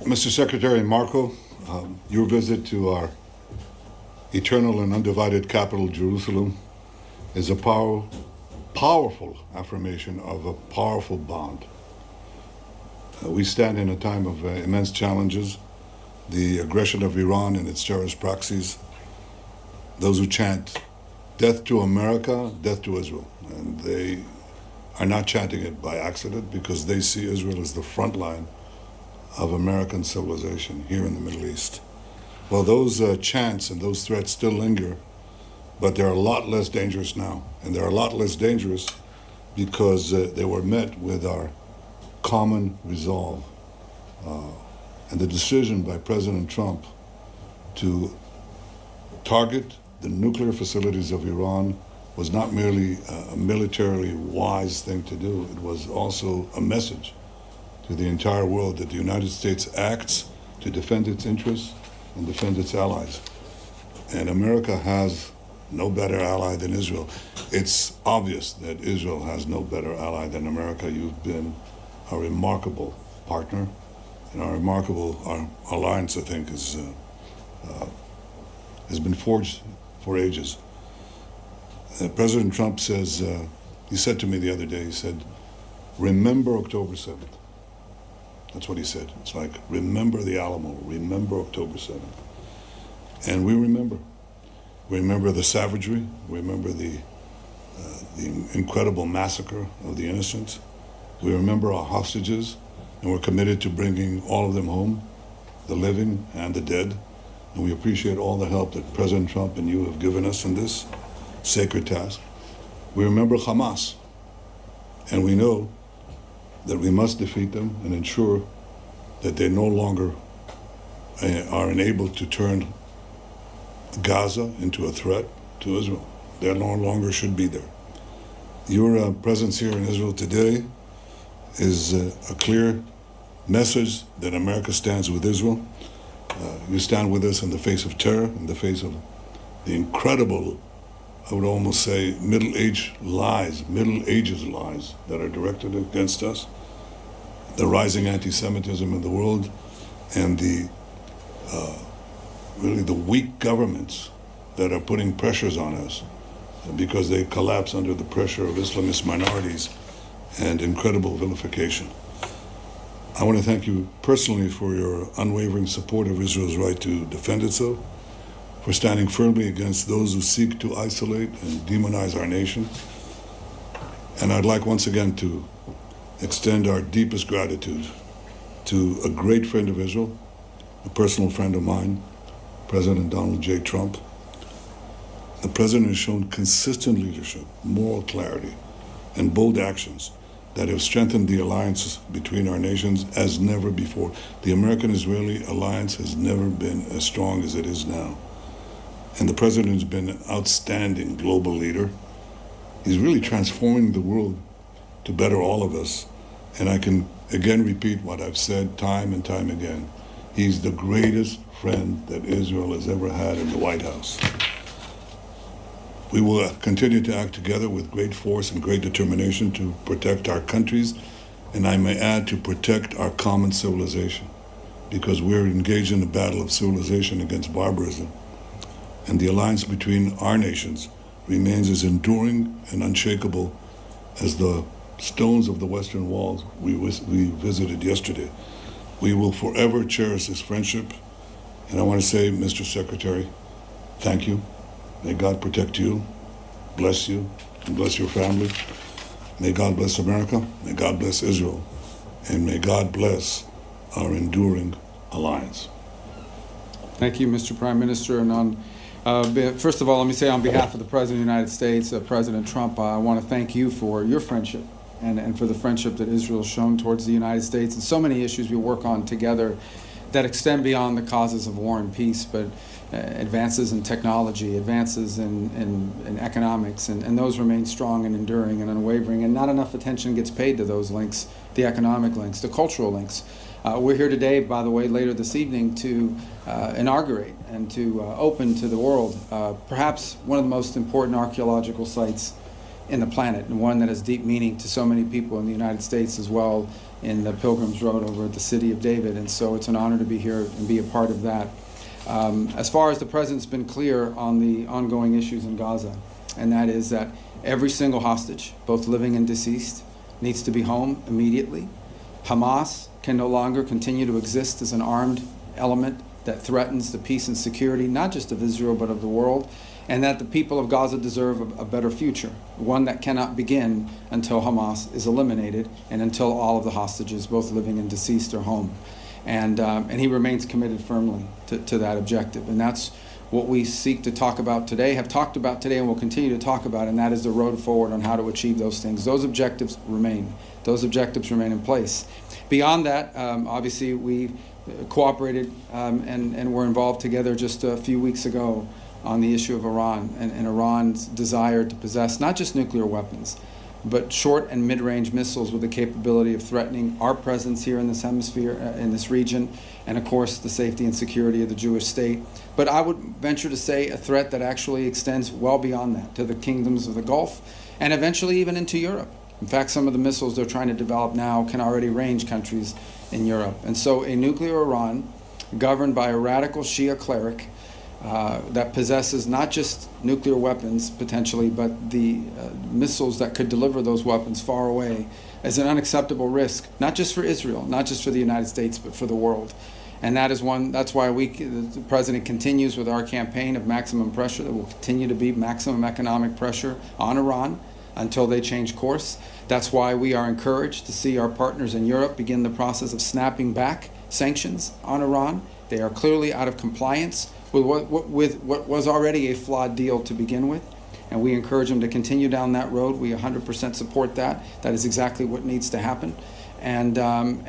Mr. Secretary Marco, your visit to our eternal and undivided capital, Jerusalem, is a powerful affirmation of a powerful bond. We stand in a time of immense challenges, the aggression of Iran and its terrorist proxies, those who chant death to America, death to Israel. And they are not chanting it by accident because they see Israel as the front line of American civilization here in the Middle East. Well, those chants and those threats still linger, but they're a lot less dangerous now. And they're a lot less dangerous because they were met with our common resolve. And the decision by President Trump to target the nuclear facilities of Iran was not merely a militarily wise thing to do, it was also a message to the entire world that the United States acts to defend its interests and defend its allies. And America has no better ally than Israel. It's obvious that Israel has no better ally than America. You've been a remarkable partner, and our alliance, I think, has been forged for ages. President Trump says, he said to me the other day, he said, remember October 7th. That's what he said. It's like, remember the Alamo, remember October 7th. And we remember. We remember the savagery, we remember the incredible massacre of the innocents. We remember our hostages, and we're committed to bringing all of them home, the living and the dead. And we appreciate all the help that President Trump and you have given us in this sacred task. We remember Hamas, and we know that we must defeat them and ensure that they no longer are enabled to turn Gaza into a threat to Israel. They no longer should be there. Your presence here in Israel today is a clear message that America stands with Israel. You stand with us in the face of terror, in the face of the incredible, I would almost say, Middle Ages lies that are directed against us, the rising anti-Semitism in the world, and the really the weak governments that are putting pressures on us because they collapse under the pressure of Islamist minorities and incredible vilification. I want to thank you personally for your unwavering support of Israel's right to defend itself, for standing firmly against those who seek to isolate and demonize our nation. And I'd like once again to extend our deepest gratitude to a great friend of Israel, a personal friend of mine, President Donald J. Trump. The president has shown consistent leadership, moral clarity, and bold actions that have strengthened the alliances between our nations as never before. The American-Israeli alliance has never been as strong as it is now. And the president has been an outstanding global leader. He's really transforming the world to better all of us. And I can again repeat what I've said time and time again. He's the greatest friend that Israel has ever had in the White House. We will continue to act together with great force and great determination to protect our countries, and I may add, to protect our common civilization, because we're engaged in a battle of civilization against barbarism. And the alliance between our nations remains as enduring and unshakable as the stones of the Western Wall we visited yesterday. We will forever cherish this friendship. And I want to say, Mr. Secretary, thank you. May God protect you, bless you, and bless your family. May God bless America, may God bless Israel, and may God bless our enduring alliance. Thank you, Mr. Prime Minister. And first of all, let me say on behalf of the President of the United States, President Trump, I want to thank you for your friendship and for the friendship that Israel has shown towards the United States, and so many issues we work on together that extend beyond the causes of war and peace, but advances in technology, advances in economics, and those remain strong and enduring and unwavering, and not enough attention gets paid to those links, the economic links, the cultural links. We're here today, by the way, later this evening to inaugurate and to open to the world perhaps one of the most important archaeological sites in the planet, and one that has deep meaning to so many people in the United States as well in the Pilgrim's Road over at the City of David. And so it's an honor to be here and be a part of that. As far as the President's been clear on the ongoing issues in Gaza, and that is that every single hostage, both living and deceased, needs to be home immediately. Hamas can no longer continue to exist as an armed element that threatens the peace and security, not just of Israel, but of the world, and that the people of Gaza deserve a better future, one that cannot begin until Hamas is eliminated and until all of the hostages, both living and deceased, are home. And he remains committed firmly to that objective. And that's what we seek to talk about today, have talked about today, and will continue to talk about, and that is the road forward on how to achieve those things. Those objectives remain. Those objectives remain in place. Beyond that, obviously, we cooperated and were involved together just a few weeks ago on the issue of Iran and Iran's desire to possess not just nuclear weapons, but short and mid-range missiles with the capability of threatening our presence here in this hemisphere, in this region, and of course the safety and security of the Jewish state. But I would venture to say a threat that actually extends well beyond that, to the kingdoms of the Gulf, and eventually even into Europe. In fact, some of the missiles they're trying to develop now can already range countries in Europe. And so a nuclear Iran governed by a radical Shia cleric that possesses not just nuclear weapons potentially, but the missiles that could deliver those weapons far away, is an unacceptable risk, not just for Israel, not just for the United States, but for the world. And that is that's why the President continues with our campaign of maximum pressure. There will continue to be maximum economic pressure on Iran until they change course. That's why we are encouraged to see our partners in Europe begin the process of snapping back sanctions on Iran. They are clearly out of compliance with what was already a flawed deal to begin with, and we encourage them to continue down that road. We 100% support that. That is exactly what needs to happen, and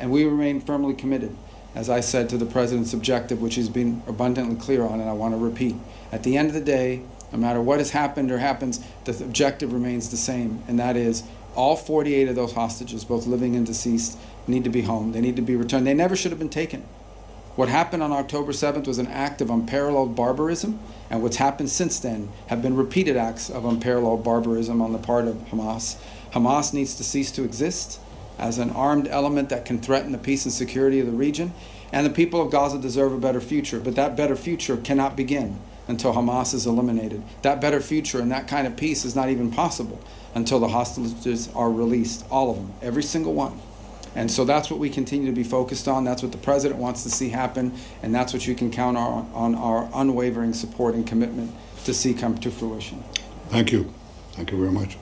we remain firmly committed, as I said, to the President's objective, which he's been abundantly clear on, and I want to repeat. At the end of the day, no matter what has happened or happens, the objective remains the same, and that is all 48 of those hostages, both living and deceased, need to be home. They need to be returned. They never should have been taken. What happened on October 7th was an act of unparalleled barbarism, and what's happened since then have been repeated acts of unparalleled barbarism on the part of Hamas. Hamas needs to cease to exist as an armed element that can threaten the peace and security of the region, and the people of Gaza deserve a better future, but that better future cannot begin until Hamas is eliminated. That better future and that kind of peace is not even possible until the hostages are released, all of them, every single one. And so that's what we continue to be focused on. That's what the President wants to see happen, and that's what you can count on our unwavering support and commitment to see come to fruition. Thank you. Thank you very much.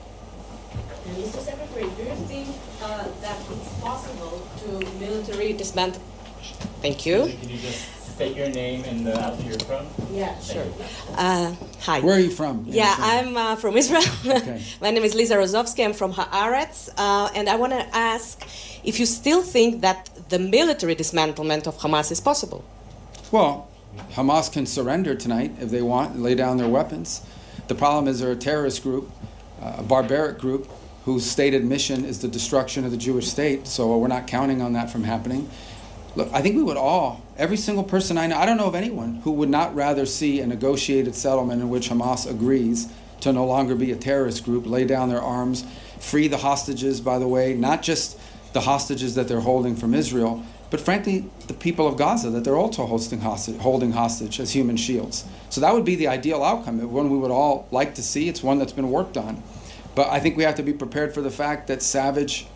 Mr. Secretary, do you think that it's possible to military dismantle? Thank you. Can you just state your name and the outfit you're from? Yeah, sure. Hi. Where are you from? Yeah, I'm from Israel. Okay. My name is Liza Rozovsky. I'm from Haaretz. And I want to ask if you still think that the military dismantlement of Hamas is possible. Well, Hamas can surrender tonight if they want, lay down their weapons. The problem is they're a terrorist group, a barbaric group, whose stated mission is the destruction of the Jewish state. So we're not counting on that from happening. Look, I think we would all, every single person I know, I don't know of anyone who would not rather see a negotiated settlement in which Hamas agrees to no longer be a terrorist group, lay down their arms, free the hostages, by the way, not just the hostages that they're holding from Israel, but frankly, the people of Gaza that they're also holding hostage as human shields. So that would be the ideal outcome, one we would all like to see. It's one that's been worked on. But I think we have to be prepared for the fact that savage,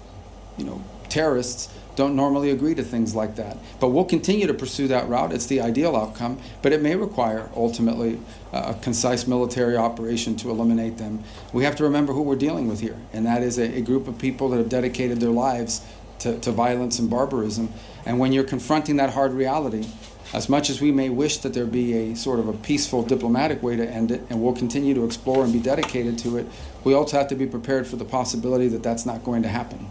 terrorists don't normally agree to things like that. But we'll continue to pursue that route. It's the ideal outcome, but it may require ultimately a concise military operation to eliminate them. We have to remember who we're dealing with here, and that is a group of people that have dedicated their lives to violence and barbarism. And when you're confronting that hard reality, as much as we may wish that there be a sort of a peaceful diplomatic way to end it, and we'll continue to explore and be dedicated to it, we also have to be prepared for the possibility that that's not going to happen.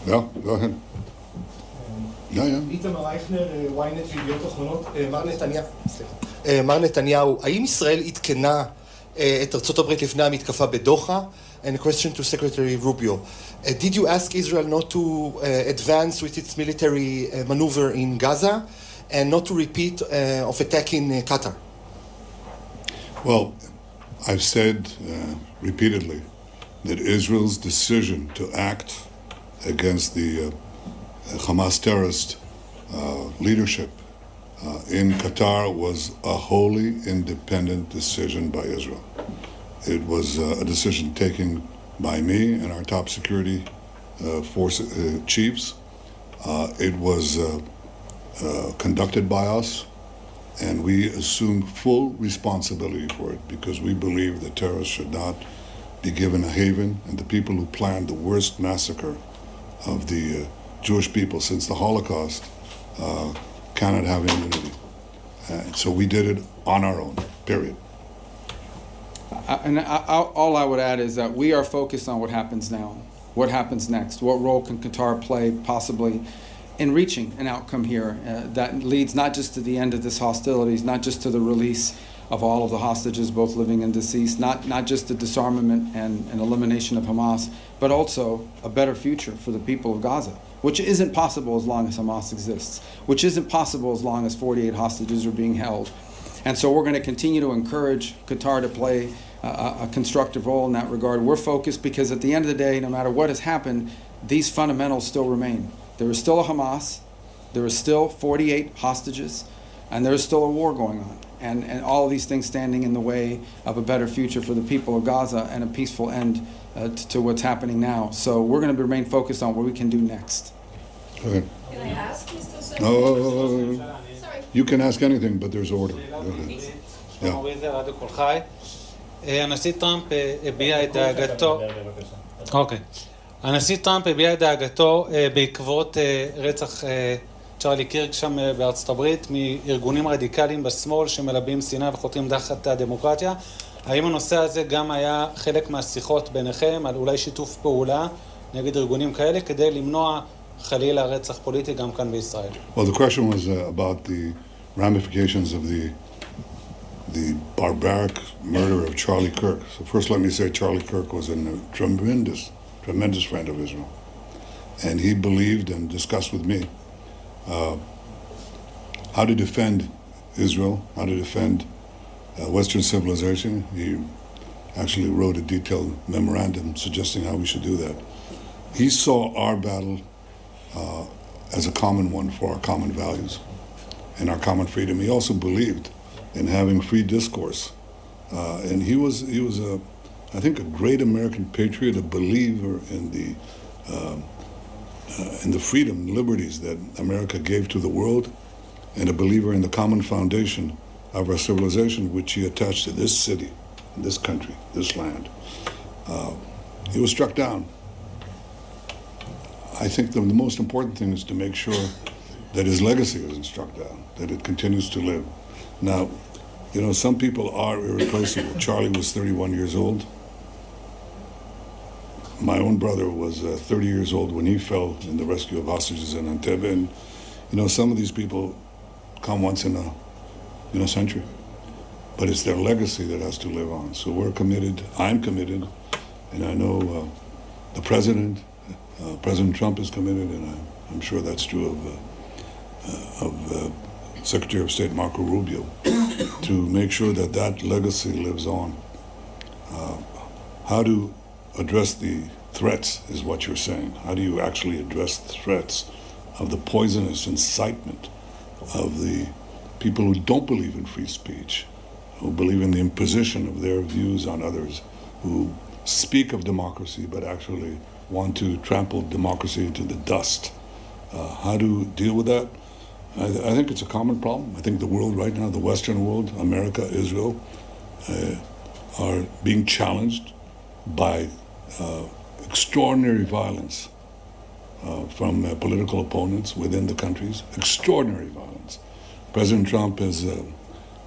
Yeah, go ahead. איתמר אייכנר, ynet וידיעות אחרונות. מר נתניהו, האם ישראל עדכנה את ארצות הברית לפני המתקפה בדוחה? And a question to Secretary Rubio. Did you ask Israel not to advance with its military maneuver in Gaza and not to repeat of attack in Qatar? Well, I've said repeatedly that Israel's decision to act against the Hamas terrorist leadership in Qatar was a wholly independent decision by Israel. It was a decision taken by me and our top security force chiefs. It was conducted by us, and we assume full responsibility for it because we believe that terrorists should not be given a haven, and the people who planned the worst massacre of the Jewish people since the Holocaust cannot have immunity. So we did it on our own, period. All I would add is that we are focused on what happens now, what happens next, what role can Qatar play possibly in reaching an outcome here that leads not just to the end of this hostilities, not just to the release of all of the hostages, both living and deceased, not just the disarmament and elimination of Hamas, but also a better future for the people of Gaza, which isn't possible as long as Hamas exists, which isn't possible as long as 48 hostages are being held. And so we're going to continue to encourage Qatar to play a constructive role in that regard. We're focused because at the end of the day, no matter what has happened, these fundamentals still remain. There is still a Hamas, there is still 48 hostages, and there is still a war going on. And all of these things standing in the way of a better future for the people of Gaza and a peaceful end to what's happening now. So we're going to remain focused on what we can do next. Okay. Can I ask, Mr. Secretary? No, Sorry. you can ask anything, but there's order. Go ahead. Yeah. הנשיא טראמפ הביע את דאגתו, הנשיא טראמפ הביע את דאגתו בעקבות רצח צ'רלי קירק שם בארצות הברית מארגונים רדיקליים בשמאל שמלבים שנאה וחותרים תחת הדמוקרטיה. האם הנושא הזה גם היה חלק מהשיחות ביניכם על אולי שיתוף פעולה נגד ארגונים כאלה כדי למנוע חלילה רצח פוליטי גם כאן בישראל? Well, the question was about the ramifications of the barbaric murder of Charlie Kirk. So first let me say Charlie Kirk was a tremendous friend of Israel. And he believed and discussed with me how to defend Israel, how to defend Western civilization. He actually wrote a detailed memorandum suggesting how we should do that. He saw our battle as a common one for our common values and our common freedom. He also believed in having free discourse. And he was I think, a great American patriot, a believer in the freedom and liberties that America gave to the world, and a believer in the common foundation of our civilization, which he attached to this city, this country, this land. He was struck down. I think the most important thing is to make sure that his legacy isn't struck down, that it continues to live. Now, you know, some people are irreplaceable. Charlie was 31 years old. My own brother was 30 years old when he fell in the rescue of hostages in Entebbe. And, you know, some of these people come once in a century. But it's their legacy that has to live on. So we're committed, I'm committed, and I know the President Trump is committed, and I'm sure that's true of Secretary of State Marco Rubio, to make sure that that legacy lives on. How to address the threats is what you're saying. How do you actually address the threats of the poisonous incitement of the people who don't believe in free speech, who believe in the imposition of their views on others, who speak of democracy but actually want to trample democracy into the dust? How to deal with that? I think it's a common problem. I think the world right now, the Western world, America, Israel, are being challenged by extraordinary violence from political opponents within the countries. Extraordinary violence. President Trump has,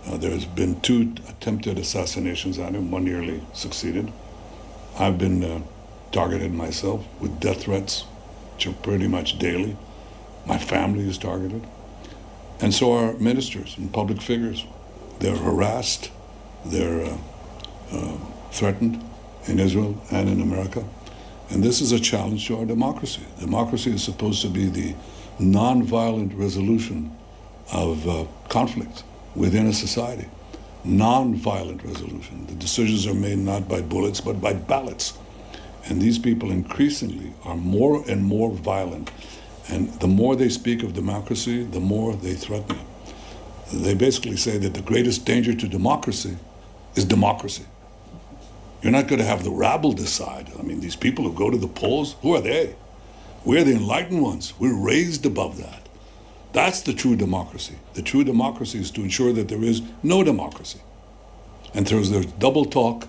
there's been 2 attempted assassinations on him. One nearly succeeded. I've been targeted myself with death threats, which are pretty much daily. My family is targeted. And so are ministers and public figures. They're harassed, they're threatened in Israel and in America. And this is a challenge to our democracy. Democracy is supposed to be the non-violent resolution of conflict within a society. Non-violent resolution. The decisions are made not by bullets, but by ballots. And these people increasingly are more and more violent. And the more they speak of democracy, the more they threaten it. They basically say that the greatest danger to democracy is democracy. You're not going to have the rabble decide. I mean, these people who go to the polls, who are they? We're the enlightened ones. We're raised above that. That's the true democracy. The true democracy is to ensure that there is no democracy. And there's double talk,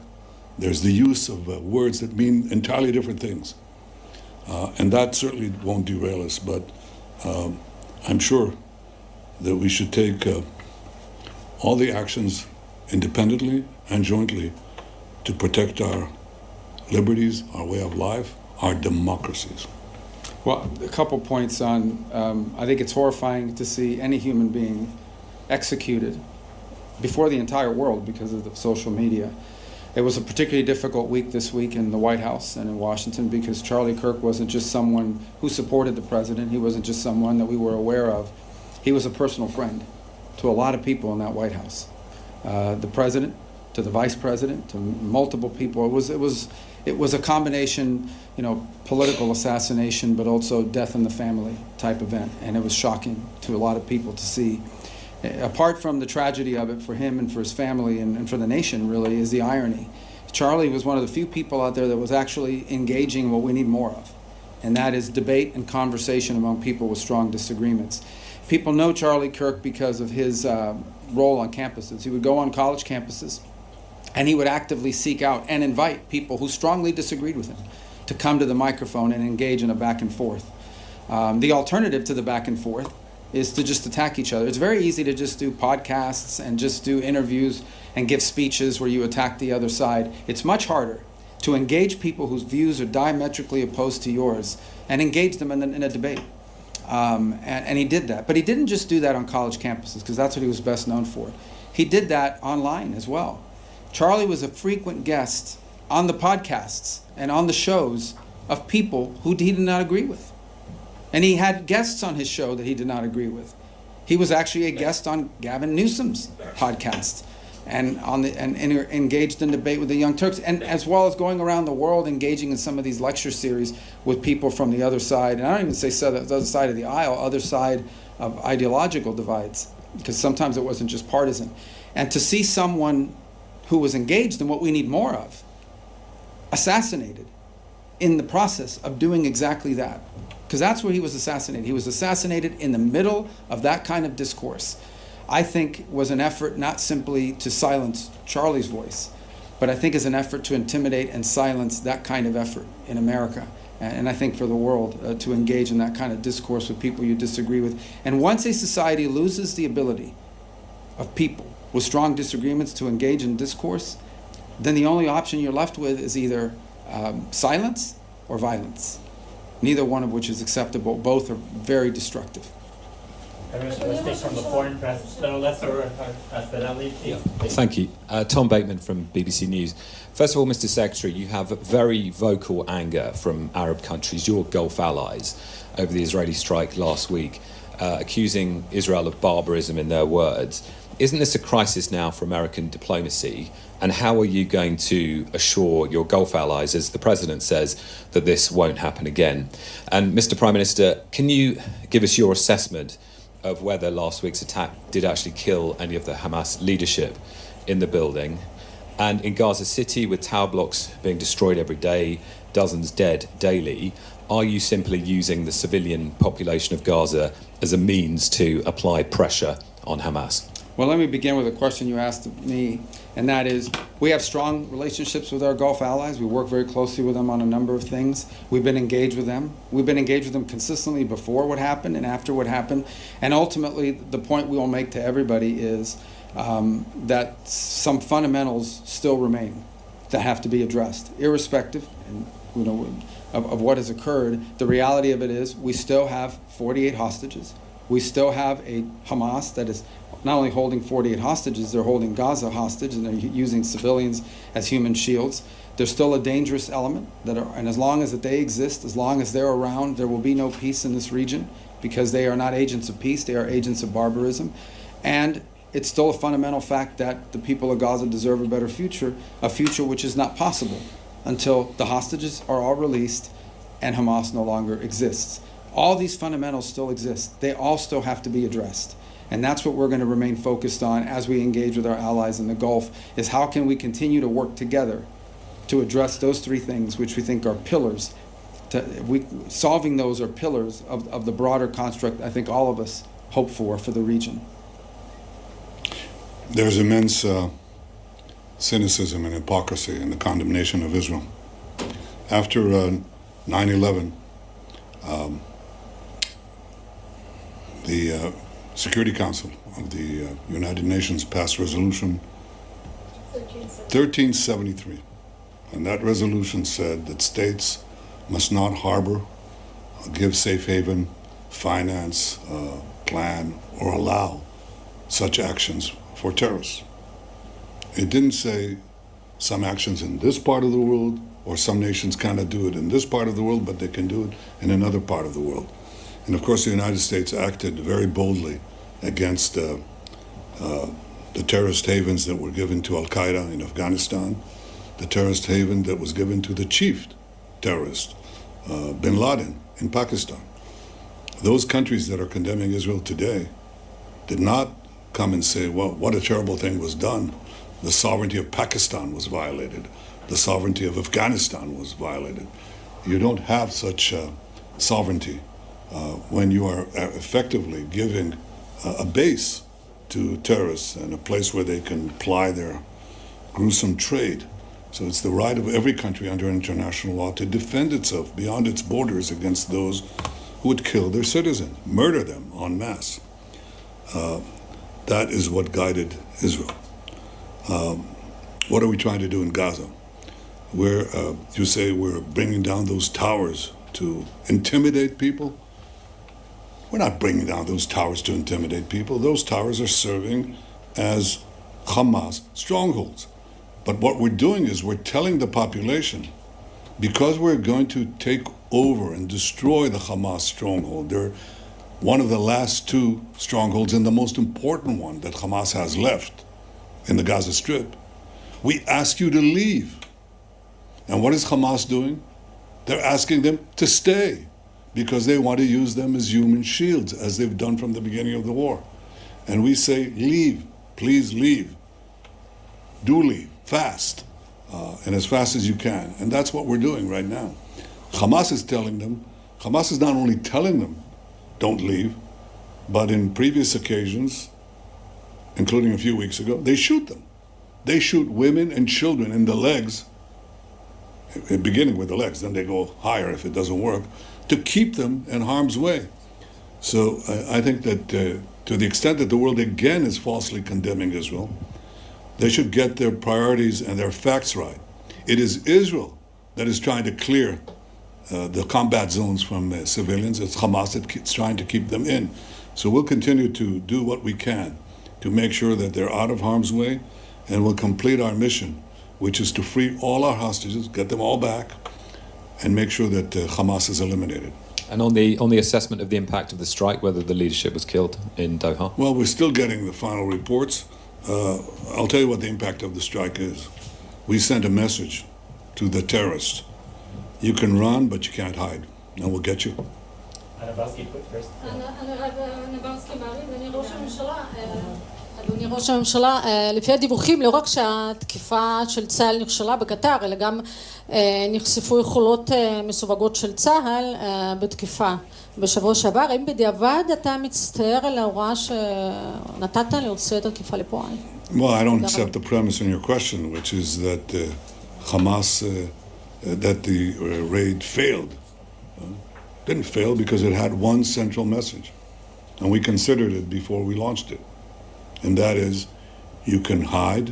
there's the use of words that mean entirely different things. And that certainly won't derail us, but I'm sure that we should take all the actions independently and jointly to protect our liberties, our way of life, our democracies. Well, a couple points on, I think it's horrifying to see any human being executed before the entire world because of the social media. It was a particularly difficult week this week in the White House and in Washington because Charlie Kirk wasn't just someone who supported the president. He wasn't just someone that we were aware of. He was a personal friend to a lot of people in that White House. The president, to the vice president, to multiple people. It was a combination, political assassination, but also death in the family type event. And it was shocking to a lot of people to see. Apart from the tragedy of it for him and for his family and for the nation, really, is the irony. Charlie was one of the few people out there that was actually engaging what we need more of, and that is debate and conversation among people with strong disagreements. People know Charlie Kirk because of his role on campuses. He would go on college campuses, and he would actively seek out and invite people who strongly disagreed with him to come to the microphone and engage in a back and forth. The alternative to the back and forth is to just attack each other. It's very easy to just do podcasts and just do interviews and give speeches where you attack the other side. It's much harder to engage people whose views are diametrically opposed to yours and engage them in a debate. And he did that. But he didn't just do that on college campuses, because that's what he was best known for. He did that online as well. Charlie was a frequent guest on the podcasts and on the shows of people who he did not agree with. And he had guests on his show that he did not agree with. He was actually a guest on Gavin Newsom's podcast and engaged in debate with the Young Turks, and as well as going around the world engaging in some of these lecture series with people from the other side. And I don't even say the other side of the aisle, other side of ideological divides, because sometimes it wasn't just partisan. And to see someone who was engaged in what we need more of, assassinated in the process of doing exactly that. Because that's where he was assassinated. He was assassinated in the middle of that kind of discourse. I think was an effort not simply to silence Charlie's voice, but I think is an effort to intimidate and silence that kind of effort in America. And I think for the world to engage in that kind of discourse with people you disagree with. And once a society loses the ability of people with strong disagreements to engage in discourse, then the only option you're left with is either silence or violence. Neither one of which is acceptable. Both are very destructive. Let's take from the foreign press. So let's Thank you. Tom Bateman from BBC News. First of all, Mr. Secretary, you have very vocal anger from Arab countries, your Gulf allies, over the Israeli strike last week, accusing Israel of barbarism in their words. Isn't this a crisis now for American diplomacy? And how are you going to assure your Gulf allies, as the President says, that this won't happen again? And Mr. Prime Minister, can you give us your assessment of whether last week's attack did actually kill any of the Hamas leadership in the building? And in Gaza City, with tower blocks being destroyed every day, dozens dead daily, are you simply using the civilian population of Gaza as a means to apply pressure on Hamas? Well, let me begin with a question you asked me, and that is, we have strong relationships with our Gulf allies. We work very closely with them on a number of things. We've been engaged with them. We've been engaged with them consistently before what happened and after what happened. And ultimately, the point we will make to everybody is that some fundamentals still remain that have to be addressed, irrespective of what has occurred. The reality of it is we still have 48 hostages. We still have a Hamas that is not only holding 48 hostages, they're holding Gaza hostage, and they're using civilians as human shields. There's still a dangerous element, and as long as they exist, as long as they're around, there will be no peace in this region, because they are not agents of peace, they are agents of barbarism. And it's still a fundamental fact that the people of Gaza deserve a better future, a future which is not possible until the hostages are all released and Hamas no longer exists. All these fundamentals still exist. They all still have to be addressed. And that's what we're going to remain focused on as we engage with our allies in the Gulf, is how can we continue to work together to address those three things, which we think are pillars. Solving those are pillars of the broader construct I think all of us hope for the region. There's immense cynicism and hypocrisy in the condemnation of Israel. After 9/11, the Security Council of the United Nations passed resolution 1373. And that resolution said that states must not harbor, give safe haven, finance, plan, or allow such actions for terrorists. It didn't say some actions in this part of the world, or some nations cannot do it in this part of the world, but they can do it in another part of the world. And of course, the United States acted very boldly against the terrorist havens that were given to Al-Qaeda in Afghanistan, the terrorist haven that was given to the chief terrorist, bin Laden, in Pakistan. Those countries that are condemning Israel today did not come and say, well, what a terrible thing was done. The sovereignty of Pakistan was violated. The sovereignty of Afghanistan was violated. You don't have such sovereignty when you are effectively giving a base to terrorists and a place where they can ply their gruesome trade. So it's the right of every country under international law to defend itself beyond its borders against those who would kill their citizens, murder them en masse. That is what guided Israel. What are we trying to do in Gaza? You say we're bringing down those towers to intimidate people? We're not bringing down those towers to intimidate people. Those towers are serving as Hamas strongholds. But what we're doing is we're telling the population, because we're going to take over and destroy the Hamas stronghold, they're one of the last two strongholds and the most important one that Hamas has left in the Gaza Strip. We ask you to leave. And what is Hamas doing? They're asking them to stay because they want to use them as human shields, as they've done from the beginning of the war. And we say, leave, please leave. Do leave, fast, and as fast as you can. And that's what we're doing right now. Hamas is not only telling them, don't leave, but in previous occasions, including a few weeks ago, they shoot them. They shoot women and children in the legs, beginning with the legs, then they go higher if it doesn't work, to keep them in harm's way. So I think that to the extent that the world again is falsely condemning Israel, they should get their priorities and their facts right. It is Israel that is trying to clear the combat zones from civilians. It's Hamas that's trying to keep them in. So we'll continue to do what we can to make sure that they're out of harm's way, and we'll complete our mission, which is to free all our hostages, get them all back, and make sure that Hamas is eliminated. And on the assessment of the impact of the strike, whether the leadership was killed in Doha? Well, we're still getting the final reports. I'll tell you what the impact of the strike is. We sent a message to the terrorists. You can run, but you can't hide, and we'll get you. Anabowski, quick first. אדוני ראש הממשלה, לפי הדיווחים, לא רק שהתקיפה של צה"ל נכשלה בקטר, אלא גם נחשפו יכולות מסווגות של צה"ל בתקיפה בשבוע שעבר. האם בדיעבד אתה מצטער על ההוראה שנתת להוציא את התקיפה לפועל? Well, I don't accept the premise in your question, which is that Hamas, that the raid failed. Didn't fail because it had one central message, and we considered it before we launched it. And that is, you can hide,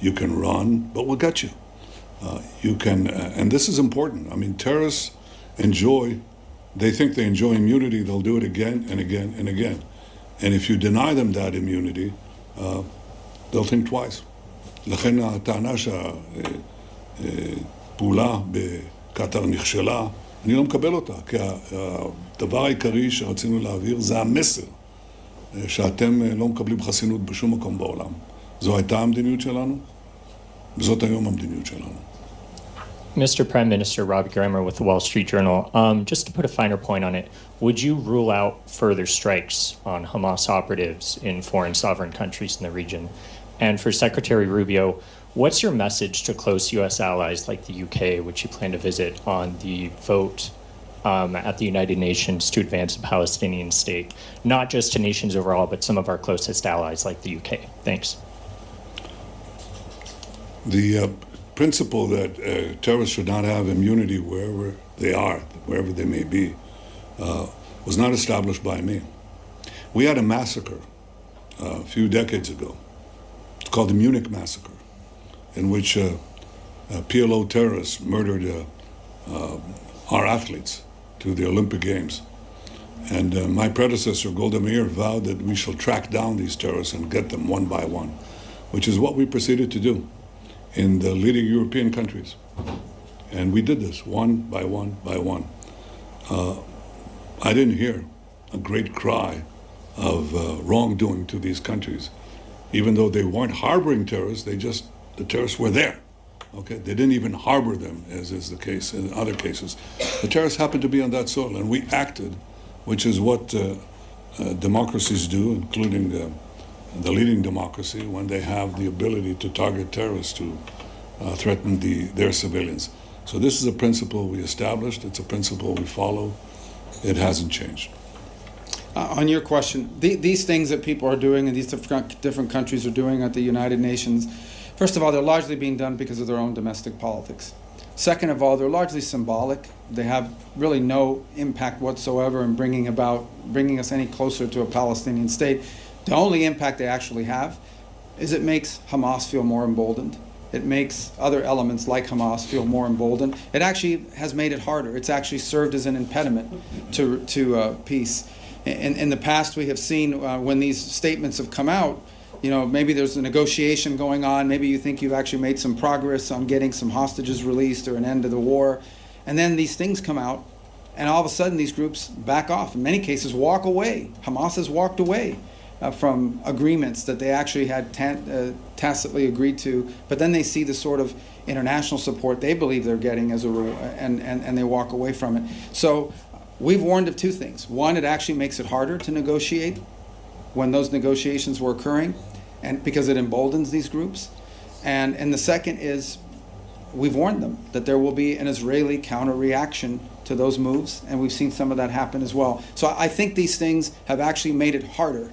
you can run, but we'll get you. You can, and this is important. I mean, terrorists they think they enjoy immunity, they'll do it again and again and again. And if you deny them that immunity, they'll think twice. לכן הטענה שהפעולה בקטר נכשלה, אני לא מקבל אותה, כי הדבר העיקרי שרצינו להעביר זה המסר. שאתם לא מקבלים חסינות בשום מקום בעולם. זו הייתה המדיניות שלנו, וזאת היום המדיניות שלנו. Mr. Prime Minister, Robbie Grammer with the Wall Street Journal. Just to put a finer point on it, would you rule out further strikes on Hamas operatives in foreign sovereign countries in the region? And for Secretary Rubio, what's your message to close U.S. allies like the UK, which you plan to visit, on the vote at the United Nations to advance a Palestinian state, not just to nations overall, but some of our closest allies like the UK? Thanks. The principle that terrorists should not have immunity wherever they are, wherever they may be, was not established by me. We had a massacre a few decades ago. It's called the Munich Massacre, in which PLO terrorists murdered our athletes to the Olympic Games. And my predecessor, Golda Meir, vowed that we shall track down these terrorists and get them one by one, which is what we proceeded to do in the leading European countries. And we did this one by one by one. I didn't hear a great cry of wrongdoing to these countries. Even though they weren't harboring terrorists, the terrorists were there. Okay, they didn't even harbor them, as is the case in other cases. The terrorists happened to be on that soil, and we acted, which is what democracies do, including the leading democracy, when they have the ability to target terrorists to threaten their civilians. So this is a principle we established. It's a principle we follow. It hasn't changed. On your question, these things that people are doing and these different countries are doing at the United Nations, first of all, they're largely being done because of their own domestic politics. Second of all, they're largely symbolic. They have really no impact whatsoever in bringing us any closer to a Palestinian state. The only impact they actually have is it makes Hamas feel more emboldened. It makes other elements like Hamas feel more emboldened. It actually has made it harder. It's actually served as an impediment to peace. In the past, we have seen when these statements have come out, maybe there's a negotiation going on. Maybe you think you've actually made some progress on getting some hostages released or an end to the war. And then these things come out, and all of a sudden these groups back off. In many cases, walk away. Hamas has walked away from agreements that they actually had tacitly agreed to. But then they see the sort of international support they believe they're getting as and they walk away from it. So we've warned of two things. One, it actually makes it harder to negotiate when those negotiations were occurring, and because it emboldens these groups. And the second is we've warned them that there will be an Israeli counter-reaction to those moves, and we've seen some of that happen as well. So I think these things have actually made it harder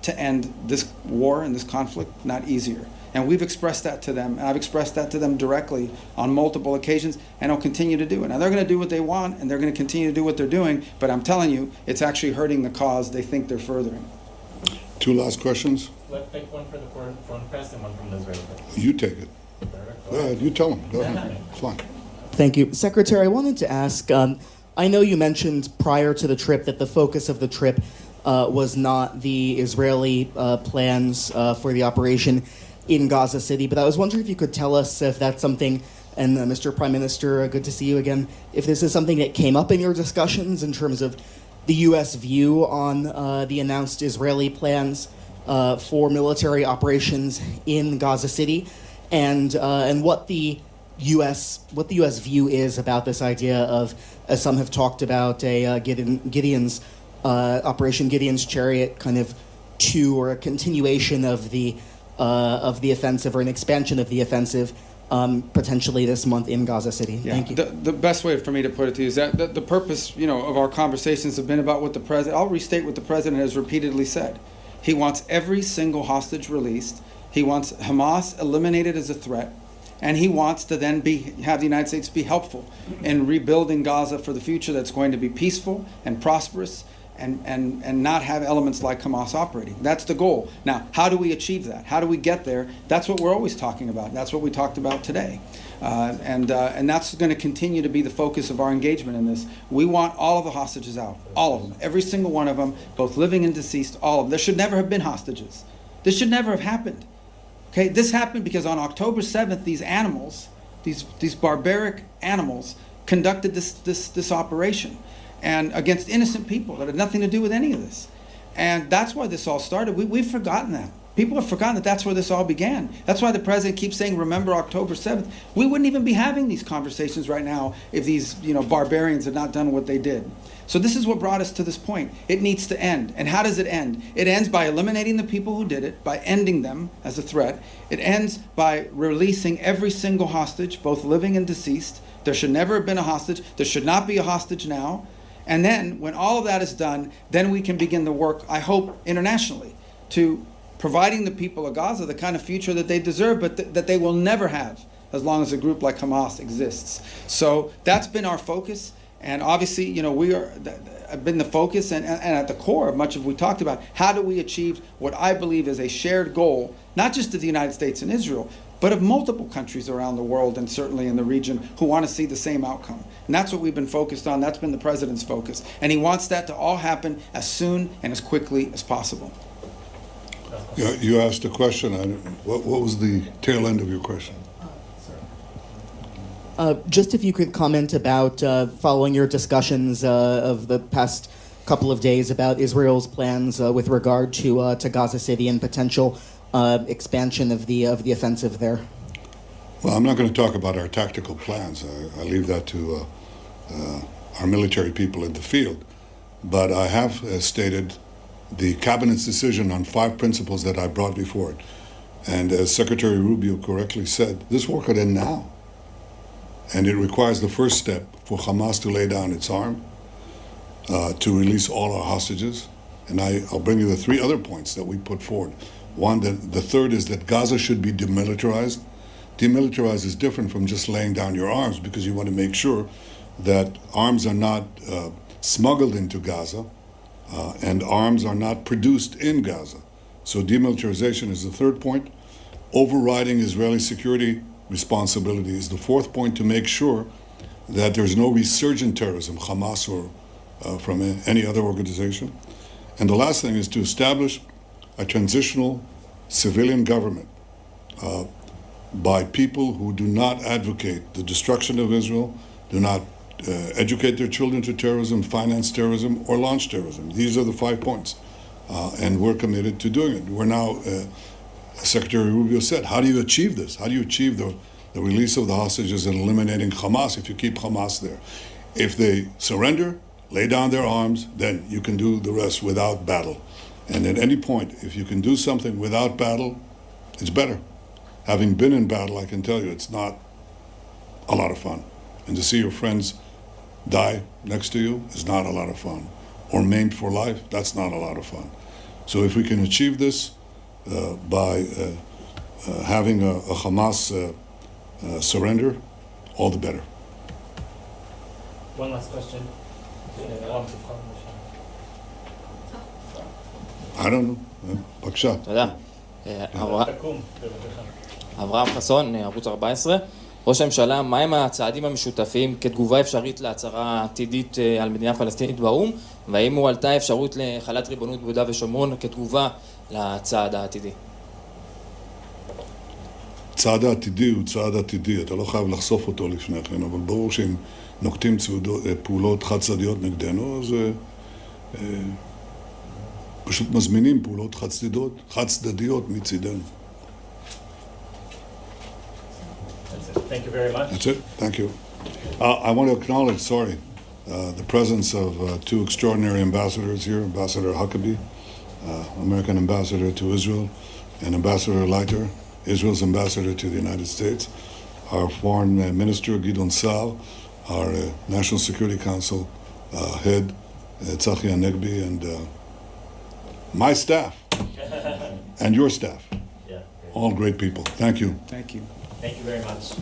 to end this war and this conflict, not easier. And we've expressed that to them, and I've expressed that to them directly on multiple occasions, and I'll continue to do it. Now, they're going to do what they want, and they're going to continue to do what they're doing, but I'm telling you, it's actually hurting the cause they think they're furthering. Two last questions. Let's take one for the foreign press and one from the Israeli press. You take it. Go ahead, you tell them. Go ahead. It's fine. Thank you. Secretary, I wanted to ask, I know you mentioned prior to the trip that the focus of the trip was not the Israeli plans for the operation in Gaza City, but I was wondering if you could tell us if that's something, and Mr. Prime Minister, good to see you again, if this is something that came up in your discussions in terms of the U.S. view on the announced Israeli plans for military operations in Gaza City, and what the U.S. view is about this idea of, as some have talked about, a Gideon's Operation Gideon's Chariot kind of 2, or a continuation of the offensive, or an expansion of the offensive, potentially this month in Gaza City. Yeah. Thank you. The best way for me to put it to you is that the purpose, of our conversations have been about what the president. I'll restate what the president has repeatedly said. He wants every single hostage released. He wants Hamas eliminated as a threat, and he wants to then have the United States be helpful in rebuilding Gaza for the future that's going to be peaceful and prosperous, and not have elements like Hamas operating. That's the goal. Now, how do we achieve that? How do we get there? That's what we're always talking about. That's what we talked about today. And that's going to continue to be the focus of our engagement in this. We want all of the hostages out. All of them. Every single one of them, both living and deceased, all of them. There should never have been hostages. This should never have happened. Okay? This happened because on October 7th, these animals, these barbaric animals, conducted this operation, and against innocent people that had nothing to do with any of this. And that's why this all started. We've forgotten that. People have forgotten that that's where this all began. That's why the president keeps saying, remember October 7th. We wouldn't even be having these conversations right now if these barbarians had not done what they did. So this is what brought us to this point. It needs to end. And how does it end? It ends by eliminating the people who did it, by ending them as a threat. It ends by releasing every single hostage, both living and deceased. There should never have been a hostage. There should not be a hostage now. And then, when all of that is done, then we can begin the work, I hope, internationally, to providing the people of Gaza the kind of future that they deserve, but that they will never have as long as a group like Hamas exists. So that's been our focus. And obviously, we have been the focus and at the core of much of what we talked about. How do we achieve what I believe is a shared goal, not just of the United States and Israel, but of multiple countries around the world and certainly in the region who want to see the same outcome. And that's what we've been focused on. That's been the president's focus. And he wants that to all happen as soon and as quickly as possible. You asked a question. What was the tail end of your question? Just if you could comment about, following your discussions of the past couple of days about Israel's plans with regard to Gaza City and potential expansion of the offensive there. Well, I'm not going to talk about our tactical plans. I leave that to our military people in the field. But I have stated the cabinet's decision on 5 principles that I brought before it. And as Secretary Rubio correctly said, this war could end now. And it requires the first step for Hamas to lay down its arm, to release all our hostages. And I'll bring you the 3 other points that we put forward. One, the third is that Gaza should be demilitarized. Demilitarized is different from just laying down your arms, because you want to make sure that arms are not smuggled into Gaza, and arms are not produced in Gaza. So demilitarization is the third point. Overriding Israeli security responsibility is the fourth point, to make sure that there's no resurgent terrorism, Hamas or from any other organization. And the last thing is to establish a transitional civilian government by people who do not advocate the destruction of Israel, do not educate their children to terrorism, finance terrorism, or launch terrorism. These are the 5 points. And we're committed to doing it. We're now, Secretary Rubio said, how do you achieve this? How do you achieve the release of the hostages and eliminating Hamas if you keep Hamas there? If they surrender, lay down their arms, then you can do the rest without battle. And at any point, if you can do something without battle, it's better. Having been in battle, I can tell you it's not a lot of fun. And to see your friends die next to you is not a lot of fun. Or maimed for life, that's not a lot of fun. So if we can achieve this by having a Hamas surrender, all the better. One last question. I don't know. בבקשה. תודה. תקום, בבקשה. אברהם חסון, ערוץ 14. ראש הממשלה, מהם הצעדים המשותפים כתגובה אפשרית להצהרה עתידית על מדינה פלסטינית באו"ם, והאם הועלתה אפשרות לחלת ריבונות ביהודה ושומרון כתגובה לצעד העתידי? צעד העתידי הוא צעד עתידי, אתה לא חייב לחשוף אותו לפני כן, אבל ברור שאם נוקטים פעולות חד-צדדיות נגדנו, אז פשוט מזמינים פעולות חד-צדדיות מצידנו. Thank you very much. That's it. Thank you. I want to acknowledge, the presence of 2 extraordinary ambassadors here, Ambassador Huckabee, American ambassador to Israel, and Ambassador Leiter, Israel's ambassador to the United States, our foreign minister, Gideon Saar, our National Security Council head, Tzachi Hanegbi, and my staff, and your staff. Yeah. All great people. Thank you. Thank you. Thank you very much.